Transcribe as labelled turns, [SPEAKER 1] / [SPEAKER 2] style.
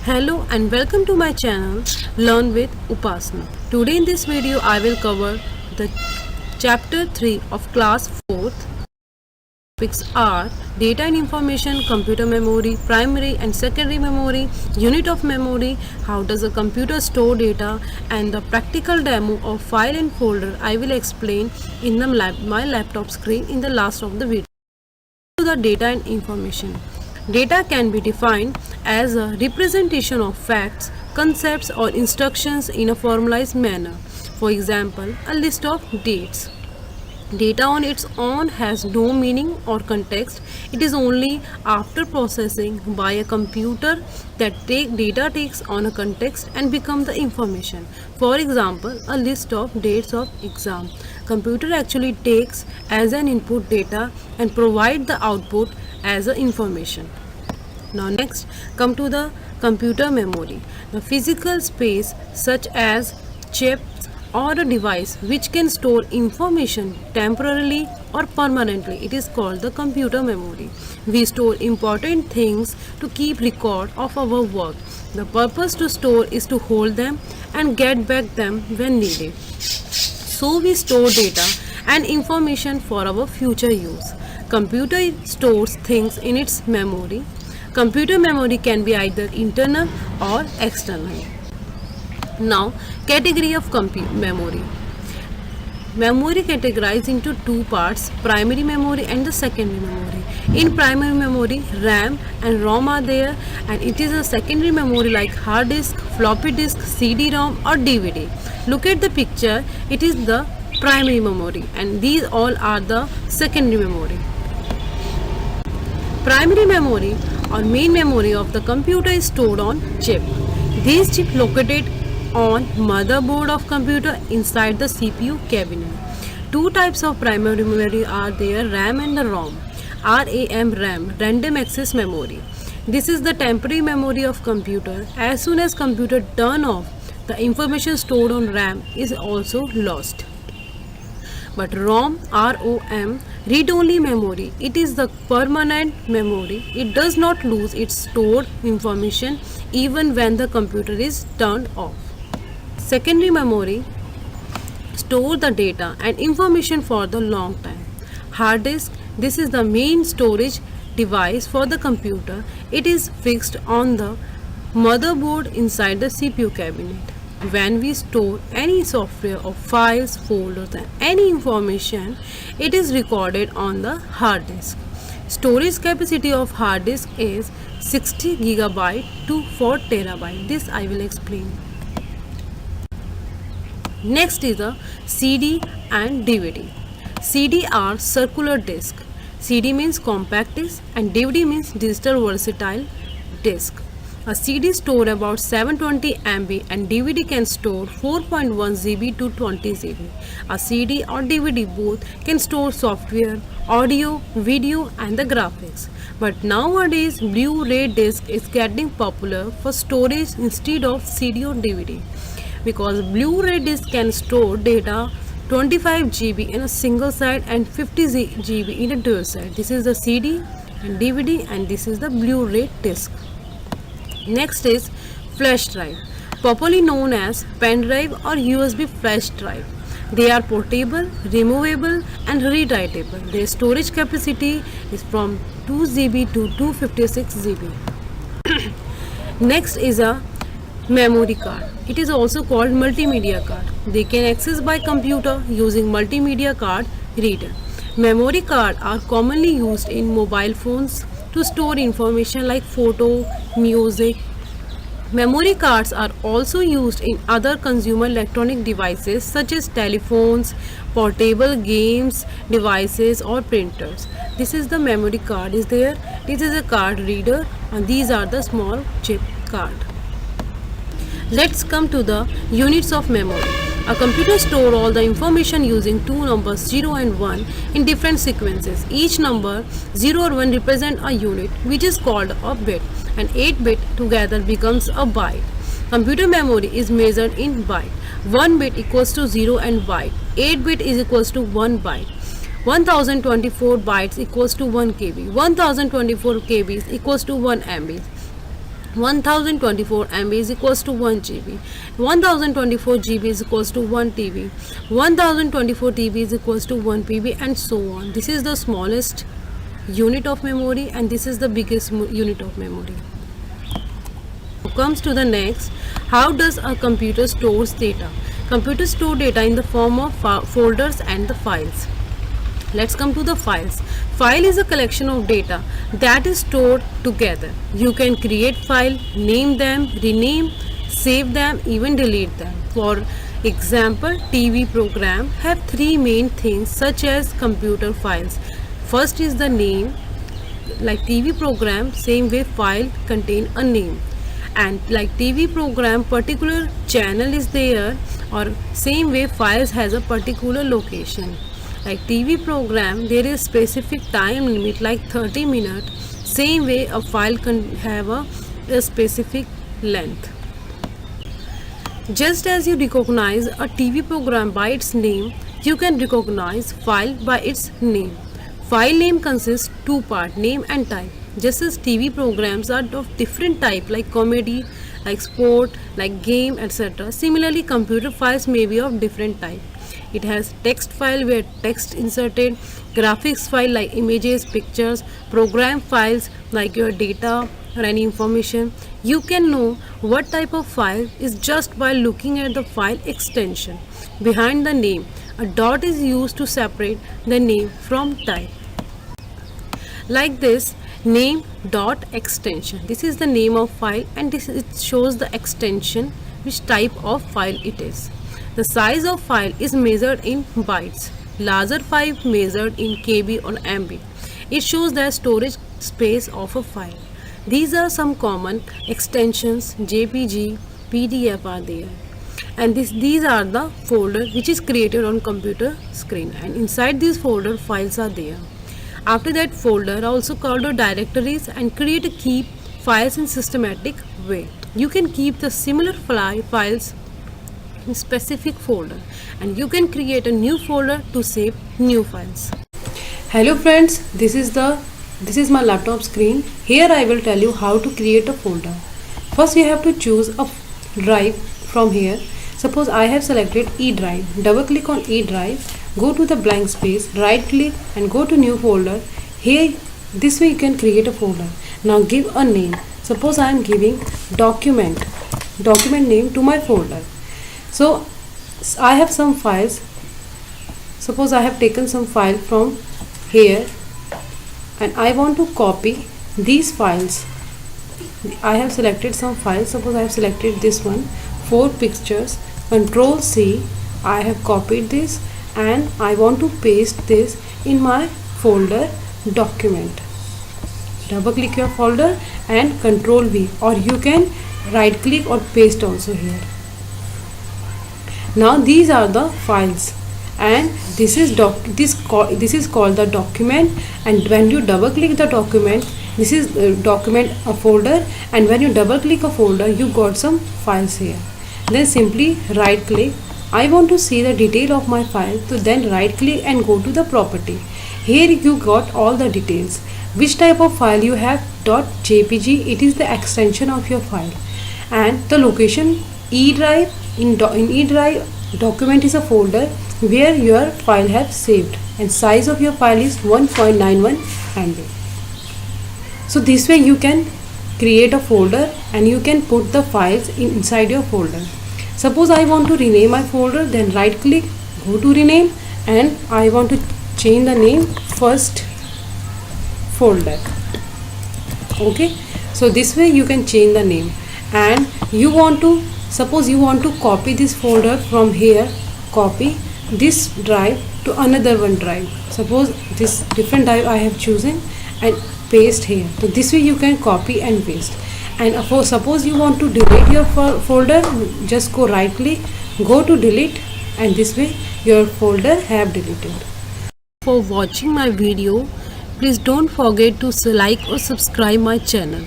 [SPEAKER 1] Hello and welcome to my channel Learn with Upasna. Today in this video I will cover the chapter 3 of class 4th. Topics are data and information, computer memory, primary and secondary memory, unit of memory, how does a computer store data, and the practical demo of file and folder I will explain in my laptop screen in the last of the video. To the data and information. Data can be defined as a representation of facts, concepts or instructions in a formalized manner. For example, a list of dates. Data on its own has no meaning or context. It is only after processing by a computer that data takes on a context and become the information. For example, a list of dates of exam. Computer actually takes as an input data and provide the output as a information. Now next, come to the computer memory. The physical space such as chips or a device which can store information temporarily or permanently. It is called the computer memory. We store important things to keep record of our work. The purpose to store is to hold them and get back them when needed. So we store data and information for our future use. Computer stores things in its memory. Computer memory can be either internal or external. Now, category of memory. Memory categorized into two parts, primary memory and the secondary memory. In primary memory, RAM and ROM are there, and it is a secondary memory like hard disk, floppy disk, CD-ROM or DVD. Look at the picture, it is the primary memory and these all are the secondary memory. Primary memory or main memory of the computer is stored on chip. This chip located on motherboard of computer inside the CPU cabinet. Two types of primary memory are there, RAM and the ROM. RAM, random access memory. This is the temporary memory of computer. As soon as computer turn off, the information stored on RAM is also lost. But ROM, read-only memory. It is the permanent memory. It does not lose its stored information even when the computer is turned off. Secondary memory store the data and information for the long time. Hard disk, this is the main storage device for the computer. It is fixed on the motherboard inside the CPU cabinet. When we store any software or files, folders and any information, it is recorded on the hard disk. Storage capacity of hard disk is 60 GB to 4 TB. This I will explain. Next is a CD and DVD. CD are circular disc. CD means compact disc and DVD means digital versatile disc. A CD store about 720 MB and DVD can store 4.1 GB to 20 GB. A CD or DVD both can store software, audio, video and the graphics. But nowadays Blu-ray disc is getting popular for storage instead of CD or DVD. Because Blu-ray disc can store data 25 GB in a single side and 50 GB in a dual side. This is the CD and DVD and this is the Blu-ray disc. Next is flash drive, popularly known as pen drive or USB flash drive. They are portable, removable and rewritable. Their storage capacity is from 2 GB to 256 GB. Next is a memory card. It is also called multimedia card. They can access by computer using multimedia card reader. Memory cards are commonly used in mobile phones to store information like photo, music. Memory cards are also used in other consumer electronic devices such as telephones, portable games devices or printers. This is the memory card is there. This is a card reader and these are the small chip card. Let's come to the units of memory. A computer stores all the information using two numbers 0 and 1 in different sequences. Each number 0 or 1 represent a unit which is called a bit and 8 bit together becomes a byte. Computer memory is measured in byte. 1 bit equals to 0 and byte. 8 bit is equals to 1 byte. 1024 bytes equals to 1 KB. 1024 KB is equals to 1 MB. 1024 MB is equals to 1 GB, 1024 GB is equals to 1 TB, 1024 TB is equals to 1 PB, and so on. This is the smallest unit of memory and this is the biggest unit of memory. Comes to the next, how does a computer stores data? Computers store data in the form of folders and the files. Let's come to the files. File is a collection of data that is stored together. You can create file, name them, rename, save them, even delete them. For example, TV program have three main things such as computer files. First is the name, like TV program, same way file contain a name. And like TV program, particular channel is there, or same way files has a particular location. Like TV program, there is specific time limit like 30 minutes. Same way a file can have a specific length. Just as you recognize a TV program by its name, you can recognize file by its name. File name consists two parts, name and type. Just as TV programs are of different type like comedy, like sport, like game, etc. Similarly, computer files may be of different type. It has text file where text inserted, graphics file like images, pictures, program files like your data or any information. You can know what type of file is just by looking at the file extension. Behind the name, a dot is used to separate the name from type. Like this, name dot extension. This is the name of file and this it shows the extension which type of file it is. The size of file is measured in bytes. Larger file measured in KB or MB. It shows the storage space of a file. These are some common extensions. JPG, PDF are there. And these are the folder which is created on computer screen. And inside this folder, files are there. After that, folder also called directories and create a keep files in systematic way. You can keep the similar files in specific folder and you can create a new folder to save new files. Hello friends, this is my laptop screen. Here I will tell you how to create a folder. First you have to choose a drive from here. Suppose I have selected E drive. Double click on E drive, go to the blank space, right click and go to new folder. Here this way you can create a folder. Now give a name. Suppose I am giving document name to my folder. So I have some files. Suppose I have taken some file from here and I want to copy these files. I have selected some files. Suppose I have selected this one, 4 pictures. Control C, I have copied this and I want to paste this in my folder document. Double click your folder and Control V, or you can right click or paste also here. Now these are the files and this is called the document, and when you double click the document, this is document a folder, and when you double click a folder you got some files here. Then simply right click. I want to see the detail of my file, so then right click and go to the property. Here you got all the details. Which type of file you have, .jpg, it is the extension of your file, and the location E drive. In E drive, document is a folder where your file have saved, and size of your file is 1.91 MB. So this way you can create a folder and you can put the files inside your folder. Suppose I want to rename my folder, then right click, go to rename, and I want to change the name first folder. Okay, so this way you can change the name, and suppose you want to copy this folder from here, copy this drive to another one drive. Suppose this different drive I have chosen and paste here. So this way you can copy and paste. And suppose you want to delete your folder, just go right click, go to delete, and this way your folder have deleted. For watching my video, please don't forget to like or subscribe my channel.